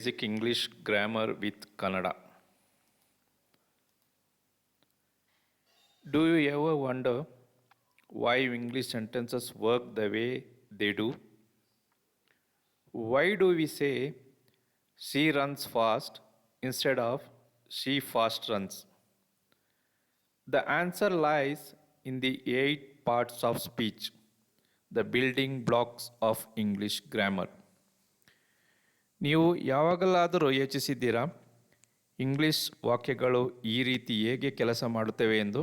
Basic English grammar with Kannada. Do you ever wonder why English sentences work the way they do? Why do we say she runs fast instead of she fast runs? The answer lies in the 8 parts of speech, the building blocks of English grammar. ನೀವು ಯಾವಾಗಲಾದರೂ ಯೋಚಿಸಿದ್ದೀರಾ English ವಾಕ್ಯಗಳು ಈ ರೀತಿ ಹೇಗೆ ಕೆಲಸ ಮಾಡುತ್ತವೆ ಎಂದು?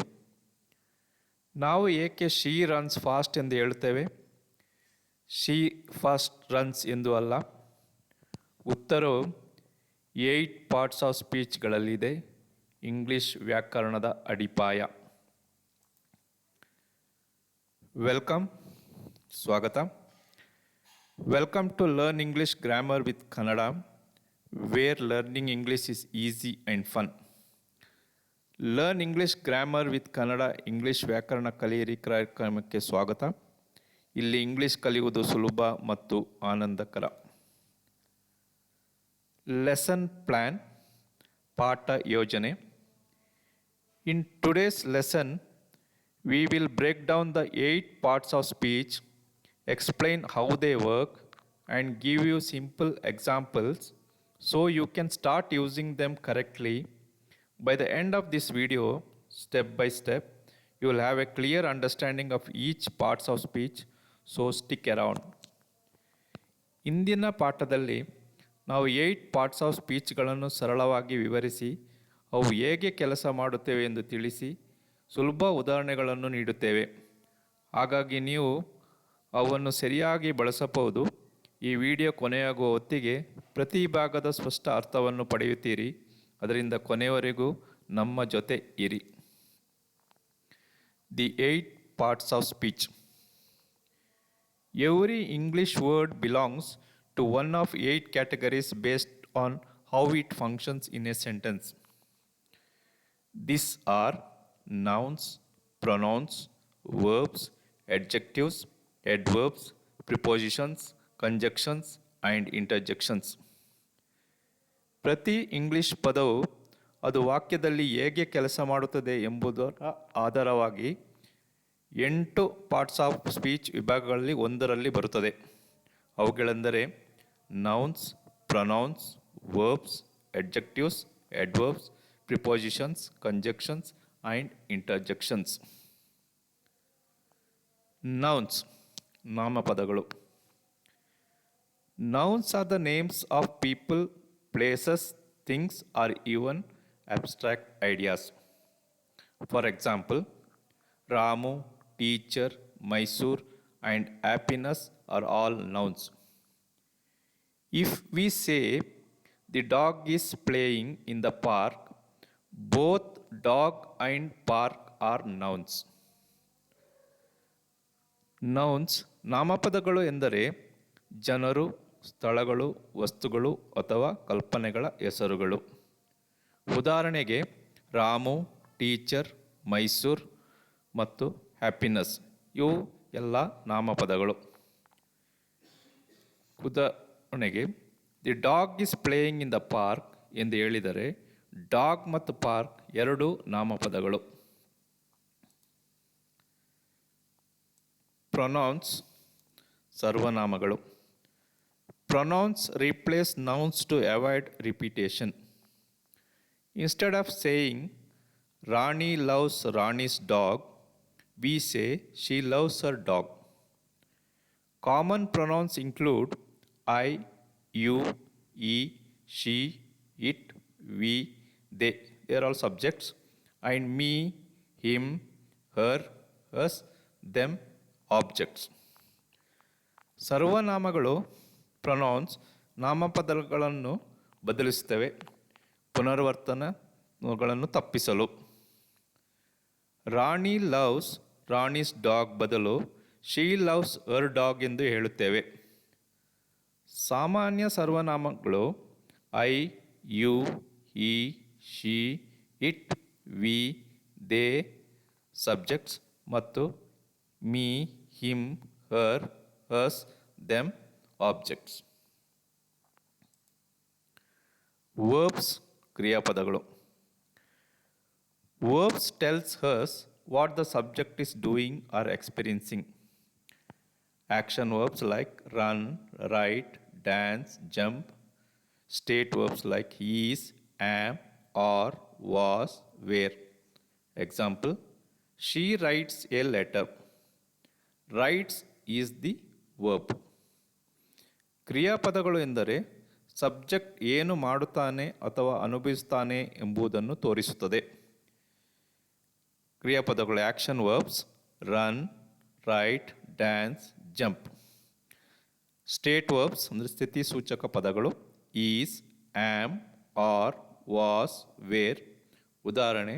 ನಾವು ಏಕೆ ಶೀ ರನ್ಸ್ ಫಾಸ್ಟ್ ಎಂದು ಹೇಳುತ್ತೇವೆ, ಶೀ ಫಾಸ್ಟ್ ರನ್ಸ್ ಎಂದು ಅಲ್ಲ? ಉತ್ತರವು 8 ಪಾರ್ಟ್ಸ್ ಆಫ್ ಸ್ಪೀಚ್ಗಳಲ್ಲಿದೆ, ಇಂಗ್ಲಿಷ್ ವ್ಯಾಕರಣದ ಅಡಿಪಾಯ. ಸ್ವಾಗತ. Welcome to Learn English Grammar with Kannada, where learning English is easy and fun. Learn English Grammar with Kannada English ವ್ಯಾಕರಣ ಕಲಿಯಿರಿ ಕಾರ್ಯಕ್ರಮಕ್ಕೆ ಸ್ವಾಗತ. ಇಲ್ಲಿ ಇಂಗ್ಲಿಷ್ ಕಲಿಯುವುದು ಸುಲಭ ಮತ್ತು ಆನಂದಕರ. ಲೆಸನ್ ಪ್ಲಾನ್, ಪಾಠ ಯೋಜನೆ. In today's lesson, we will break down the 8 parts of speech, explain how they work, and give you simple examples so you can start using them correctly. By the end of this video, step by step, you will have a clear understanding of each parts of speech, so stick around. ಇಂದಿನ ಪಾಠದಲ್ಲಿ ನಾವು 8 parts of ಸ್ಪೀಚ್ಗಳನ್ನು ಸರಳವಾಗಿ ವಿವರಿಸಿ ಅವು ಹೇಗೆ ಕೆಲಸ ಮಾಡುತ್ತವೆ ಎಂದು ತಿಳಿಸಿ ಸುಲಭ ಉದಾಹರಣೆಗಳನ್ನು ನೀಡುತ್ತೇವೆ. ಹಾಗಾಗಿ ನೀವು ಅವನ್ನು ಸರಿಯಾಗಿ ಬಳಸಬಹುದು. ಈ ವಿಡಿಯೋ ಕೊನೆಯಾಗುವ ಹೊತ್ತಿಗೆ ಪ್ರತಿ ಭಾಗದ ಸ್ಪಷ್ಟ ಅರ್ಥವನ್ನು ಪಡೆಯುತ್ತೀರಿ. ಅದರಿಂದ ಕೊನೆಯವರೆಗೂ ನಮ್ಮ ಜೊತೆ ಇರಿ. The 8 parts of speech. Every English word belongs to one of 8 categories based on how it functions in a sentence. These are nouns, pronouns, verbs, adjectives, adverbs, prepositions, conjunctions and interjections. ಪ್ರತಿ English ಪದವು ಅದು ವಾಕ್ಯದಲ್ಲಿ ಹೇಗೆ ಕೆಲಸ ಮಾಡುತ್ತದೆ ಎಂಬುದರ ಆಧಾರವಾಗಿ 8 parts of speech ವಿಭಾಗಗಳಲ್ಲಿ ಒಂದರಲ್ಲಿ ಬರುತ್ತದೆ. ಅವುಗಳೆಂದರೆ nouns, pronouns, verbs, adjectives, adverbs, prepositions, conjunctions and interjections. Nouns, ನಾಮಪದಗಳು. Nouns are the names of people, places, things or even abstract ideas. For example, Ramu, teacher, Mysore and happiness are all nouns. If we say the dog is playing in the park, both dog and park are nouns. Nouns, ನಾಮಪದಗಳು ಎಂದರೆ ಜನರು, ಸ್ಥಳಗಳು, ವಸ್ತುಗಳು ಅಥವಾ ಕಲ್ಪನೆಗಳ ಹೆಸರುಗಳು. ಉದಾಹರಣೆಗೆ Ramu, teacher, Mysuru ಮತ್ತು happiness ಇವು ಎಲ್ಲ ನಾಮಪದಗಳು. ಉದಾಹರಣೆಗೆ the dog is playing in the park ಎಂದು ಹೇಳಿದರೆ ಡಾಗ್ ಮತ್ತು ಪಾರ್ಕ್ ಎರಡೂ ನಾಮಪದಗಳು. Pronounce, ಸರ್ವನಾಮಗಳು. Pronouns replace nouns to avoid repetition. Instead of saying Rani loves Rani's dog, we say she loves her dog. Common pronouns include I, you, he, she, it, we, they. They are all subjects. And me, him, her, us, them, objects. ಸರ್ವನಾಮಗಳು pronouns ನಾಮಪದಗಳನ್ನು ಬದಲಿಸುತ್ತವೆ ಪುನರಾವರ್ತನಗಳನ್ನು ತಪ್ಪಿಸಲು. Rani loves ರಾಣೀಸ್ dog ಬದಲು ಶೀ loves her dog ಎಂದು ಹೇಳುತ್ತೇವೆ. ಸಾಮಾನ್ಯ ಸರ್ವನಾಮಗಳು I, you, he, she, it, we, they subjects ಮತ್ತು me, him, her, us, them objects. Verbs ಕ್ರಿಯಾಪದಗಳು. Verbs tells us what the subject is doing or experiencing. Action verbs like run, write, dance, jump. State verbs like is, am, are, was, were. Example, she writes a letter. Writes is the verb. ಕ್ರಿಯಾಪದಗಳು ಎಂದರೆ subject ಏನು ಮಾಡುತ್ತಾನೆ ಅಥವಾ ಅನುಭವಿಸುತ್ತಾನೆ ಎಂಬುದನ್ನು ತೋರಿಸುತ್ತದೆ. ಕ್ರಿಯಾಪದಗಳು action verbs run, write, dance, jump. State verbs ಅಂದರೆ ಸ್ಥಿತಿ ಸೂಚಕ ಪದಗಳು is, am, are, was, were. ಉದಾಹರಣೆ,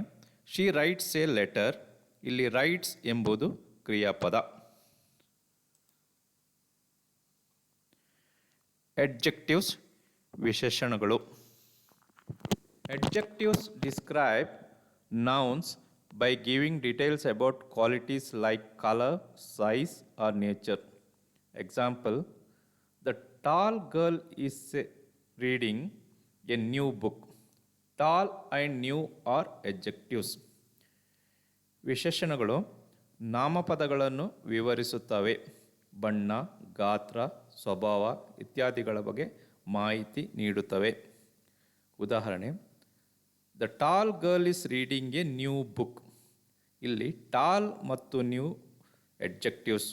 ಶಿ ರೈಟ್ಸ್ ಎ ಲೆಟರ್. ಇಲ್ಲಿ ರೈಟ್ಸ್ ಎಂಬುದು ಕ್ರಿಯಾಪದ. ಎಡ್ಜೆಕ್ಟಿವ್ಸ್ ವಿಶೇಷಣಗಳು. Adjectives describe nouns by giving details about qualities like color, size, or nature. Example, the tall girl is reading a new book. Tall and new are adjectives. ವಿಶೇಷಣಗಳು ನಾಮಪದಗಳನ್ನು ವಿವರಿಸುತ್ತವೆ. ಬಣ್ಣ, ಗಾತ್ರ, ಸ್ವಭಾವ ಇತ್ಯಾದಿಗಳ ಬಗ್ಗೆ ಮಾಹಿತಿ ನೀಡುತ್ತವೆ. ಉದಾಹರಣೆ, the tall girl is reading a new book. ಇಲ್ಲಿ ಟಾಲ್ ಮತ್ತು ನ್ಯೂ ಎಡ್ಜೆಕ್ಟಿವ್ಸ್.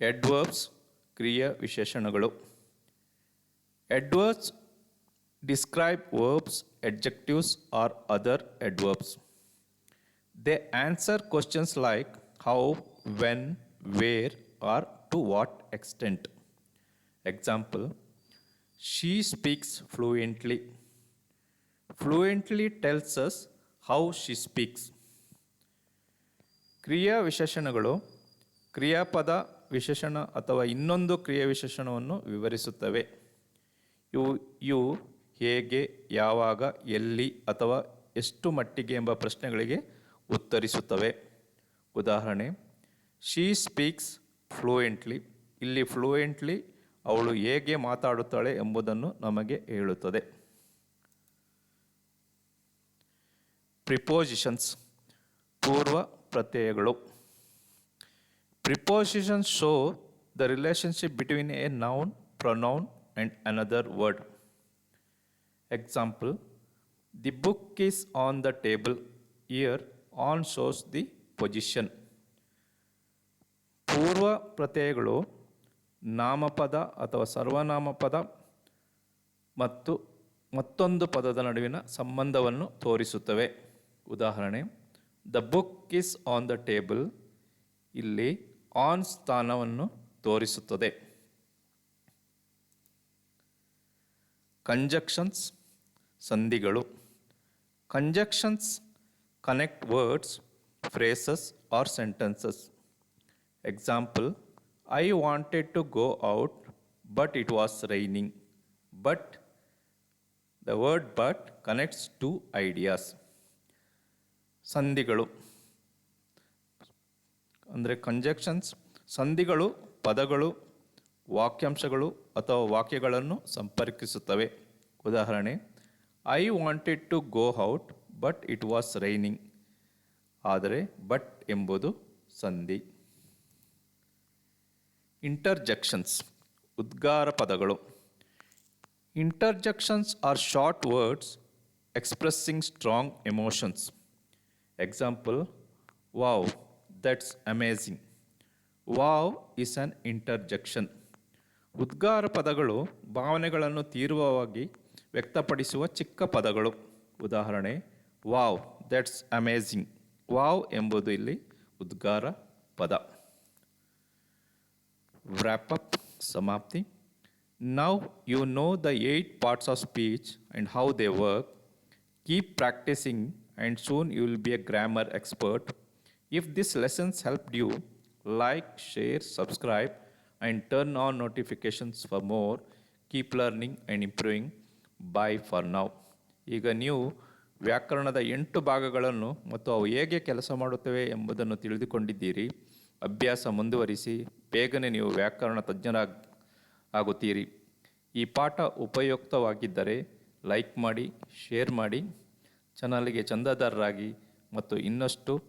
ಎಡ್ವರ್ಬ್ಸ್ ಕ್ರಿಯಾ ವಿಶೇಷಣಗಳು. Adverbs describe verbs, adjectives or other adverbs. They answer questions like how, when, where or to what extent. Example, she speaks fluently. Fluently tells us how she speaks. ಕ್ರಿಯಾ ವಿಶೇಷಣಗಳು ಕ್ರಿಯಾಪದ ವಿಶೇಷಣ ಅಥವಾ ಇನ್ನೊಂದು ಕ್ರಿಯಾ ವಿಶೇಷಣವನ್ನು ವಿವರಿಸುತ್ತವೆ. ಇವು ಹೇಗೆ, ಯಾವಾಗ, ಎಲ್ಲಿ ಅಥವಾ ಎಷ್ಟು ಮಟ್ಟಿಗೆ ಎಂಬ ಪ್ರಶ್ನೆಗಳಿಗೆ ಉತ್ತರಿಸುತ್ತವೆ. ಉದಾಹರಣೆ, ಶಿ ಸ್ಪೀಕ್ಸ್ ಫ್ಲೂಯೆಂಟ್ಲಿ. ಇಲ್ಲಿ ಫ್ಲೂಯೆಂಟ್ಲಿ ಅವಳು ಹೇಗೆ ಮಾತಾಡುತ್ತಾಳೆ ಎಂಬುದನ್ನು ನಮಗೆ ಹೇಳುತ್ತದೆ. ಪ್ರಿಪೋಸಿಷನ್ಸ್ ಪೂರ್ವ ಪ್ರತ್ಯಯಗಳು. Prepositions show the relationship between a noun, pronoun and another word. Example, the book is on the table. Here, on shows the position. ಪೂರ್ವ ಪ್ರತ್ಯಯಗಳು ನಾಮಪದ ಅಥವಾ ಸರ್ವನಾಮಪದ ಮತ್ತು ಮತ್ತೊಂದು ಪದದ ನಡುವಿನ ಸಂಬಂಧವನ್ನು ತೋರಿಸುತ್ತವೆ. ಉದಾಹರಣೆ, the book is on the table. ಇಲ್ಲಿ ಆನ್ ಸ್ಥಾನವನ್ನು ತೋರಿಸುತ್ತದೆ. ಕಂಜಕ್ಷನ್ಸ್ ಸಂಧಿಗಳು. Conjunctions connect words, phrases or sentences. Example, I wanted to go out but it was raining. But the word but connects two ideas. ಸಂಧಿಗಳು ಅಂದರೆ conjunctions ಸಂಧಿಗಳು ಪದಗಳು, ವಾಕ್ಯಾಂಶಗಳು ಅಥವಾ ವಾಕ್ಯಗಳನ್ನು ಸಂಪರ್ಕಿಸುತ್ತವೆ. ಉದಾಹರಣೆ, I wanted to go out but it was raining. ಆದರೆ ಬಟ್ ಎಂಬುದು ಸಂಧಿ. ಇಂಟರ್ಜೆಕ್ಷನ್ಸ್ ಉದ್ಗಾರ ಪದಗಳು. Interjections are short words expressing strong emotions. Example, wow, that's amazing. Wow is an interjection. ಉದ್ಗಾರ ಪದಗಳು ಭಾವನೆಗಳನ್ನು ತೀವ್ರವಾಗಿ ವ್ಯಕ್ತಪಡಿಸುವ ಚಿಕ್ಕ ಪದಗಳು. ಉದಾಹರಣೆ, ವಾವ್, ದಟ್ಸ್ ಅಮೇಝಿಂಗ್. ವಾವ್ ಎಂಬುದು ಇಲ್ಲಿ ಉದ್ಗಾರ ಪದ. wrap up ಸಮಾಪ್ತಿ. Now you know the 8 parts of speech and how they work. Keep practicing and soon you will be a grammar expert. If this lessons helped you, like, share, subscribe and turn on notifications for more. Keep learning and improving. Bye for now. ಈಗ ನೀವು ವ್ಯಾಕರಣದ 8 ಭಾಗಗಳನ್ನು ಮತ್ತು ಅವು ಹೇಗೆ ಕೆಲಸ ಮಾಡುತ್ತವೆ ಎಂಬುದನ್ನು ತಿಳಿದುಕೊಂಡಿದ್ದೀರಿ. ಅಭ್ಯಾಸ ಮುಂದುವರಿಸಿ ಬೇಗನೆ ನೀವು ವ್ಯಾಕರಣ ತಜ್ಞರಾಗುತ್ತೀರಿ. ಈ ಪಾಠ ಉಪಯುಕ್ತವಾಗಿದ್ದರೆ ಲೈಕ್ ಮಾಡಿ, ಶೇರ್ ಮಾಡಿ, ಚಾನಲ್ಗೆ ಚಂದಾದಾರರಾಗಿ ಮತ್ತು ಇನ್ನಷ್ಟು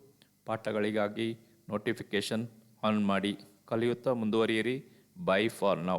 ಪಾಠಗಳಿಗಾಗಿ ನೋಟಿಫಿಕೇಷನ್ ಆನ್ ಮಾಡಿ. ಕಲಿಯುತ್ತಾ ಮುಂದುವರಿಯಿರಿ. By for now.